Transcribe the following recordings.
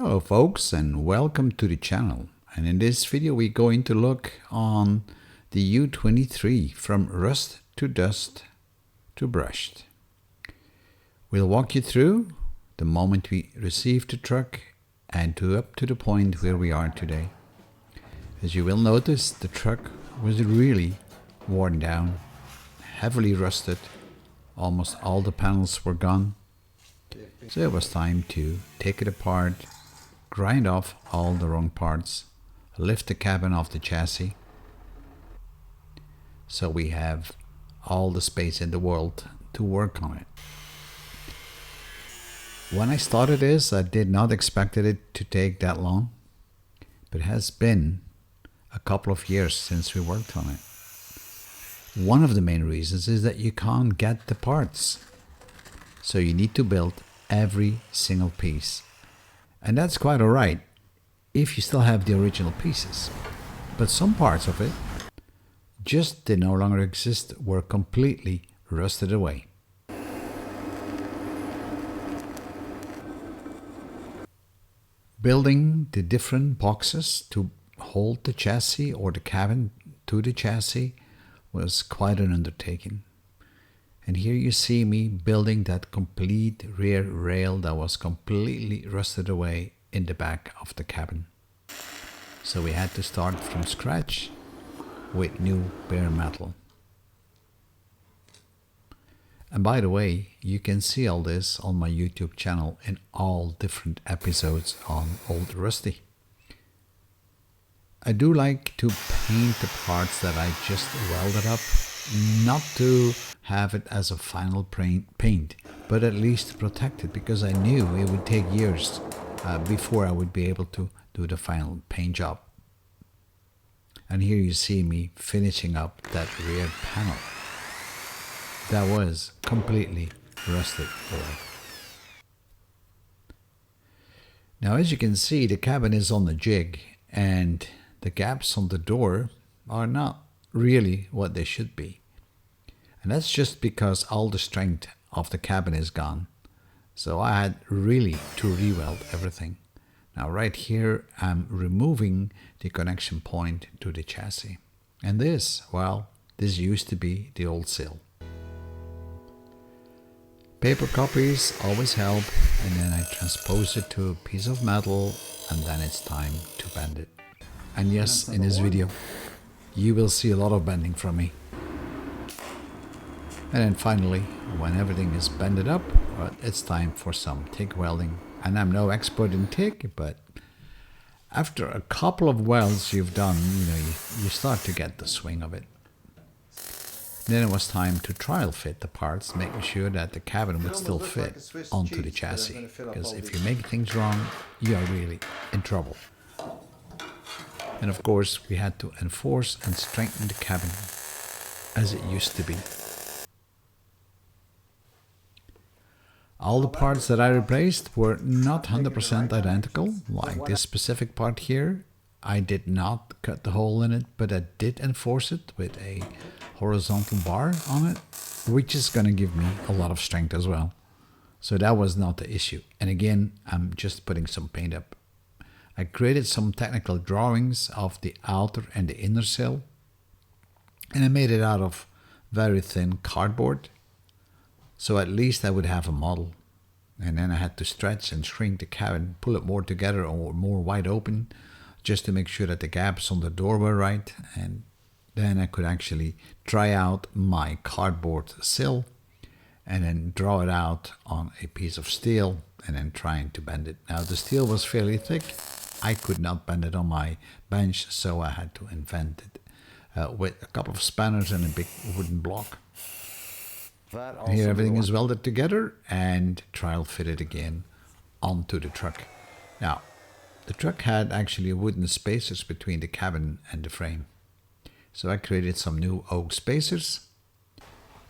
Hello folks, and welcome to the channel. And in this video we're going to look on the U23 from rust to dust to brushed. We'll walk you through the moment we received the truck and up to the point where we are today. As you will notice, the truck was really worn down, heavily rusted. Almost all the panels were gone. So it was time to take it apart, grind off all the wrong parts, lift the cabin off the chassis, so we have all the space in the world to work on it. When I started this, I did not expect it to take that long, but it has been a couple of years since we worked on it. One of the main reasons is that you can't get the parts, so you need to build every single piece. And that's quite alright if you still have the original pieces. But some parts of it just did no longer exist, were completely rusted away. Building the different boxes to hold the chassis or the cabin to the chassis was quite an undertaking. And here you see me building that complete rear rail that was completely rusted away in the back of the cabin. So we had to start from scratch with new bare metal. And by the way, you can see all this on my YouTube channel in all different episodes on Old Rusty. I do like to paint the parts that I just welded up, not to have it as a final paint, but at least to protect it, because I knew it would take years before I would be able to do the final paint job. And here you see me finishing up that rear panel that was completely rusted away. Now, as you can see, the cabin is on the jig, and the gaps on the door are not really what they should be. And that's just because all the strength of the cabin is gone. So I had really to re-weld everything. Now right here I'm removing the connection point to the chassis. And this, well, this used to be the old sill. Paper copies always help, and then I transpose it to a piece of metal, and then it's time to bend it. And yes, in this video you will see a lot of bending from me. And then finally, when everything is bended up, well, it's time for some TIG welding. And I'm no expert in TIG, but after a couple of welds you've done, you start to get the swing of it. Then it was time to trial fit the parts, making sure that the cabin would still fit onto the chassis. Because if you make things wrong, you are really in trouble. And of course, we had to enforce and strengthen the cabin as it used to be. All the parts that I replaced were not 100% identical, like this specific part here. I did not cut the hole in it, but I did enforce it with a horizontal bar on it, which is going to give me a lot of strength as well. So that was not the issue. And again, I'm just putting some paint up. I created some technical drawings of the outer and the inner sill, and I made it out of very thin cardboard, so at least I would have a model. And then I had to stretch and shrink the cabin, pull it more together or more wide open, just to make sure that the gaps on the door were right. And then I could actually try out my cardboard sill and then draw it out on a piece of steel and then trying to bend it. Now the steel was fairly thick. I could not bend it on my bench, so I had to invent it with a couple of spanners and a big wooden block. And here everything is welded together and trial fitted again onto the truck. Now, the truck had actually wooden spacers between the cabin and the frame. So I created some new oak spacers,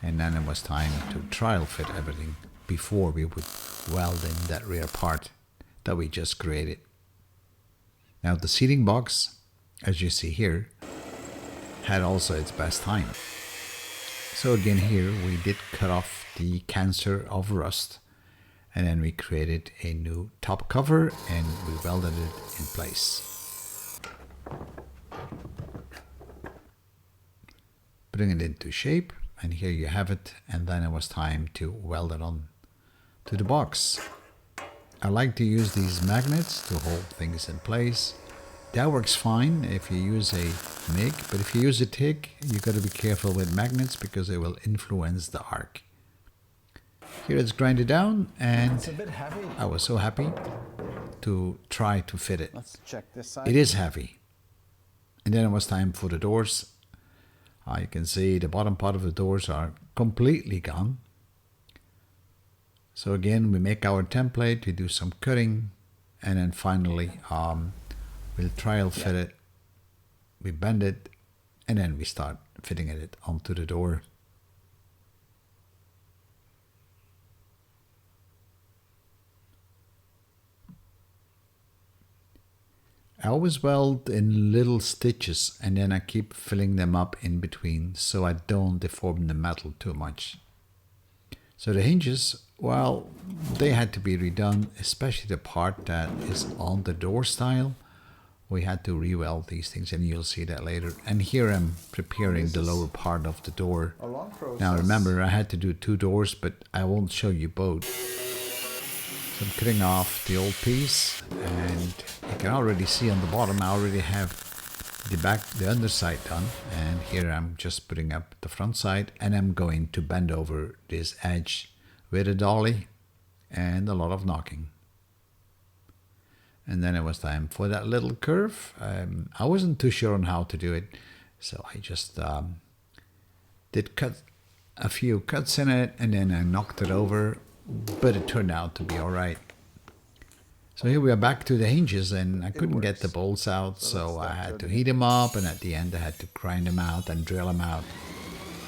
and then it was time to trial fit everything before we would weld in that rear part that we just created. Now the seating box, as you see here, had also its best time. So again here we did cut off the cancer of rust, And then we created a new top cover and we welded it in place. Bring it into shape, and here you have it. And then it was time to weld it on to the box. I like to use these magnets to hold things in place. That works fine if you use a MIG, but if you use a TIG, you got to be careful with magnets because they will influence the arc. Here it's grinded down, and It's a bit heavy. I was so happy to try to fit it. Let's check this side. It is heavy. And then it was time for the doors. You can see the bottom part of the doors are completely gone. So again, we make our template, we do some cutting, and then finally we'll trial fit it, we bend it, and then we start fitting it onto the door. I always weld in little stitches, and then I keep filling them up in between so I don't deform the metal too much. So the hinges, well, they had to be redone, especially the part that is on the door style. We had to re-weld these things, and you'll see that later. And here I'm preparing the lower part of the door. A long process. Now remember, I had to do 2 doors, but I won't show you both. So I'm cutting off the old piece, and you can already see on the bottom I already have the underside done, and here I'm just putting up the front side, and I'm going to bend over this edge with a dolly and a lot of knocking. And then it was time for that little curve. I wasn't too sure on how to do it, so I just did cut a few cuts in it, and then I knocked it over, but it turned out to be all right. So here we are back to the hinges, and I couldn't get the bolts out, so I had to heat them up, and at the end I had to grind them out and drill them out.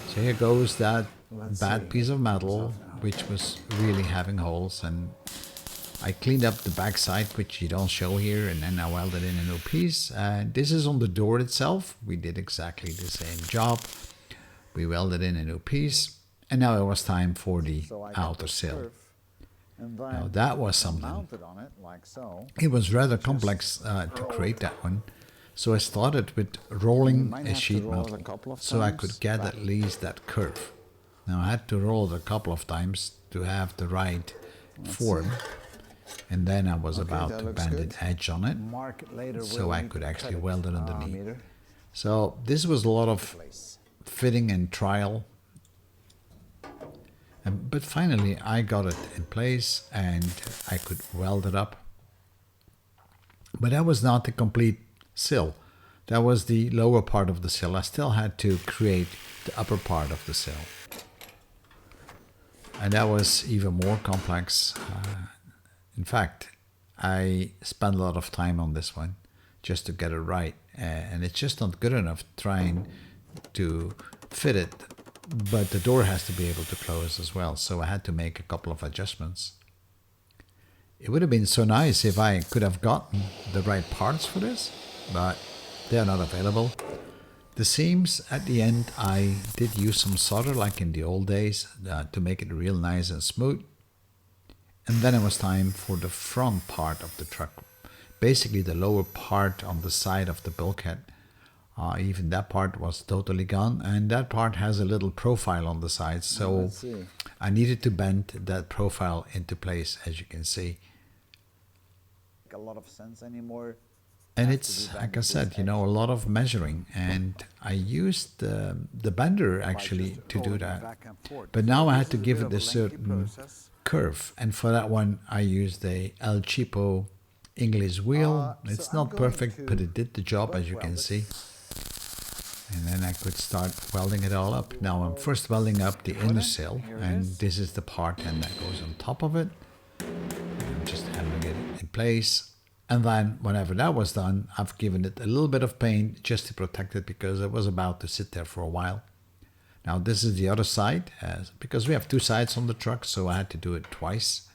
So here goes that bad piece of metal, which was really having holes, and I cleaned up the back side, which you don't show here, and then I welded in a new piece. This is on the door itself. We did exactly the same job. We welded in a new piece, and now it was time for the outer sill. Now that was something. On it, like so. It was rather complex to create that one. So I started with rolling a sheet metal so I could get at least that curve. Now I had to roll it a couple of times to have the right form. And then I was about to bend an edge on it so I could actually weld it underneath. So this was a lot of fitting and trial. But finally I got it in place and I could weld it up. But that was not the complete sill. That was the lower part of the sill. I still had to create the upper part of the sill. And that was even more complex. In fact, I spent a lot of time on this one just to get it right. And it's just not good enough trying to fit it. But the door has to be able to close as well, so I had to make a couple of adjustments. It would have been so nice if I could have gotten the right parts for this, but they are not available. The seams at the end, I did use some solder like in the old days to make it real nice and smooth. And then it was time for the front part of the truck, basically the lower part on the side of the bulkhead. Even that part was totally gone, and that part has a little profile on the side, so I needed to bend that profile into place, as you can see. A lot of sense anymore. And it's, like I said, you know, a lot of measuring, and I used the bender actually to do that. But now I had to give it a certain curve, and for that one I used a El Cheapo English wheel. It's not perfect, but it did the job, as you can see. And then I could start welding it all up. Now I'm first welding up the inner sill, and this is the part then that goes on top of it. I'm just hammering it in place. And then whenever that was done, I've given it a little bit of paint just to protect it because it was about to sit there for a while. Now this is the other side, because we have 2 sides on the truck, so I had to do it twice.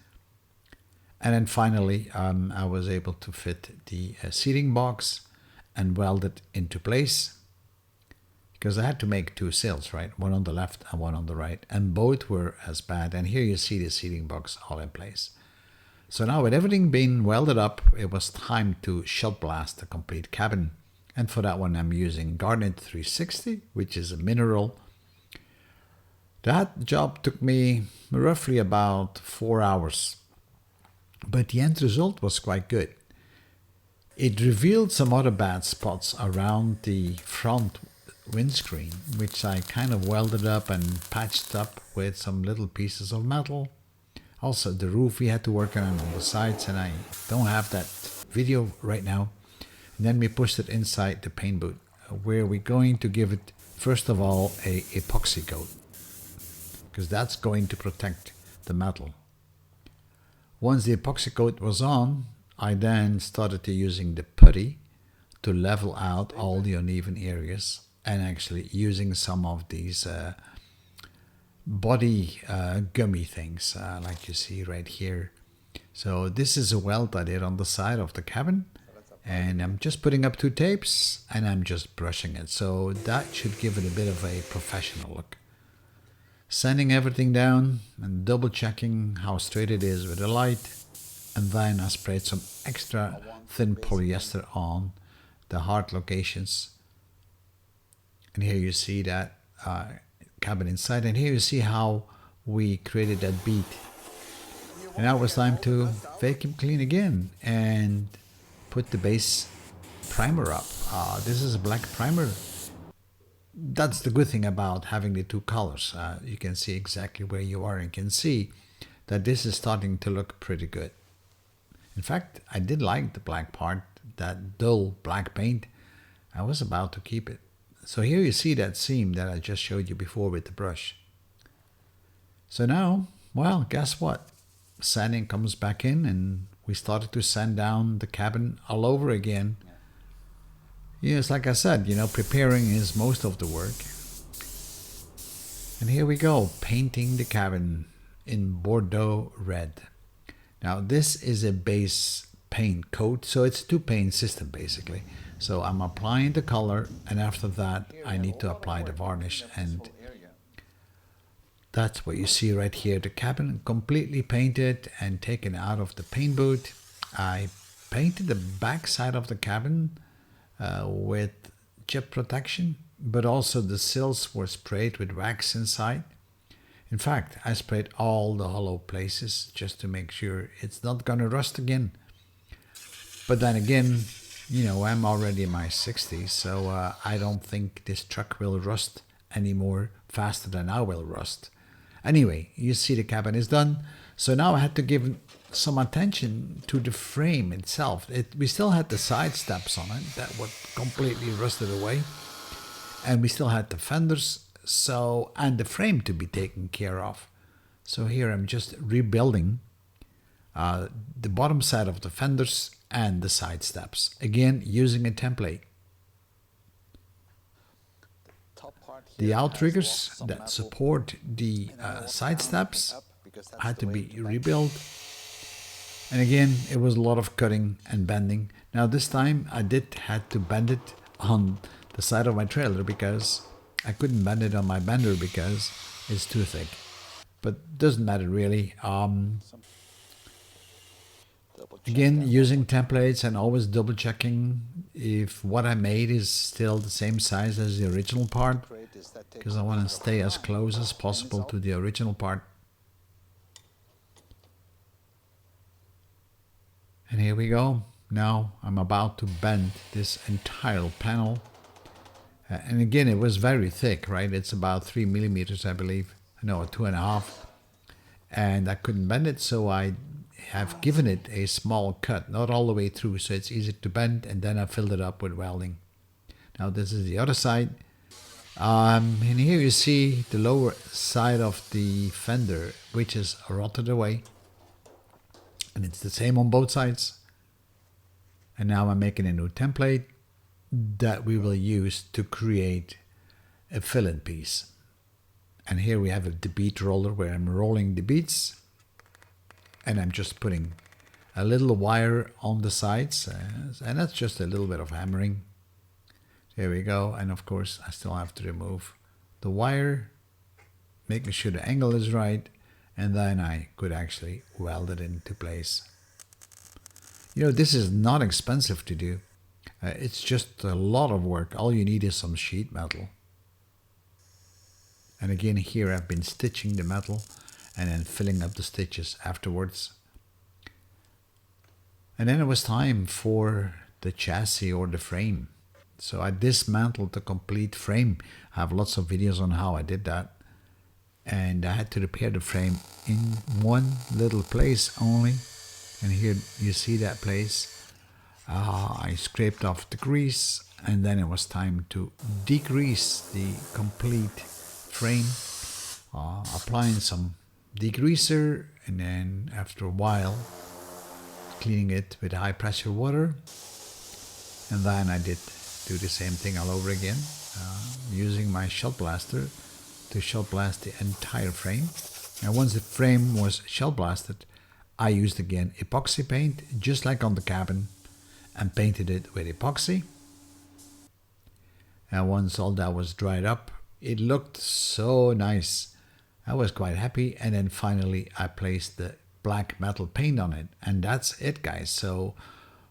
And then finally I was able to fit the seating box and weld it into place. Because I had to make 2 sills, right? One on the left and one on the right. And both were as bad. And here you see the seating box all in place. So now with everything being welded up, it was time to shot blast the complete cabin. And for that one I'm using Garnet 360, which is a mineral. That job took me roughly about 4 hours. But the end result was quite good. It revealed some other bad spots around the front windscreen, which I kind of welded up and patched up with some little pieces of metal. Also the roof we had to work on the sides, and I don't have that video right now. And then we pushed it inside the paint booth, where we're going to give it, first of all, a epoxy coat, because that's going to protect the metal. Once the epoxy coat was on, I then started to using the putty to level out all the uneven areas, and actually using some of these body gummy things like you see right here. So this is a weld I did on the side of the cabin, and I'm just putting up 2 tapes and I'm just brushing it, so that should give it a bit of a professional look. Sanding everything down and double checking how straight it is with the light, and then I sprayed some extra thin polyester on the hard locations. And here you see that cabin inside, and here you see how we created that bead. And now it's time to vacuum clean again and put the base primer up. This is a black primer. That's the good thing about having the 2 colors. You can see exactly where you are and can see that this is starting to look pretty good. In fact, I did like the black part, that dull black paint. I was about to keep it. So here you see that seam that I just showed you before with the brush. So now, well, guess what? Sanding comes back in, and we started to sand down the cabin all over again. Yes, like I said, preparing is most of the work. And here we go, painting the cabin in Bordeaux red. Now this is a base paint coat, so it's a 2-paint system basically. So I'm applying the color, and after that I need to apply the varnish, and that's what you see right here. The cabin completely painted and taken out of the paint booth. I painted the back side of the cabin with chip protection, but also the sills were sprayed with wax inside. In fact, I sprayed all the hollow places just to make sure it's not gonna rust again. But then again, I'm already in my 60s, so I don't think this truck will rust anymore faster than I will rust. Anyway, you see the cabin is done. So now I had to give some attention to the frame itself. We still had the side steps on it that were completely rusted away, and we still had the fenders, and the frame to be taken care of. So here I'm just rebuilding the bottom side of the fenders and the side steps, again using a template. The outriggers that support the side steps had to be rebuilt. And again, it was a lot of cutting and bending. Now this time I had to bend it on the side of my trailer, because I couldn't bend it on my bender because it's too thick. But doesn't matter really. Again, using templates and always double checking if what I made is still the same size as the original part, because I want to stay as close as possible to the original part. And here we go. Now I'm about to bend this entire panel. And again, it was very thick, right? It's about 3 millimeters, I believe. No, 2.5. And I couldn't bend it, so I have given it a small cut, not all the way through, so it's easy to bend, and then I filled it up with welding. Now this is the other side. And here you see the lower side of the fender, which is rotted away. And it's the same on both sides. And now I'm making a new template that we will use to create a filling piece. And here we have the bead roller where I'm rolling the beads, and I'm just putting a little wire on the sides, and that's just a little bit of hammering. There we go. And of course I still have to remove the wire, making sure the angle is right, and then I could actually weld it into place. You know, this is not expensive to do. It's just a lot of work. All you need is some sheet metal. And again, here I've been stitching the metal and then filling up the stitches afterwards. And then it was time for the chassis or the frame. So I dismantled the complete frame. I have lots of videos on how I did that. And I had to repair the frame in one little place only. And here you see that place. I scraped off the grease, and then it was time to degrease the complete frame, applying some degreaser, and then after a while cleaning it with high pressure water. And then I did do the same thing all over again, using my shot blaster to shot blast the entire frame. And once the frame was shot blasted, I used again epoxy paint, just like on the cabin, and painted it with epoxy. And once all that was dried up, it looked so nice. I was quite happy. And then finally I placed the black metal paint on it, and that's it, guys. So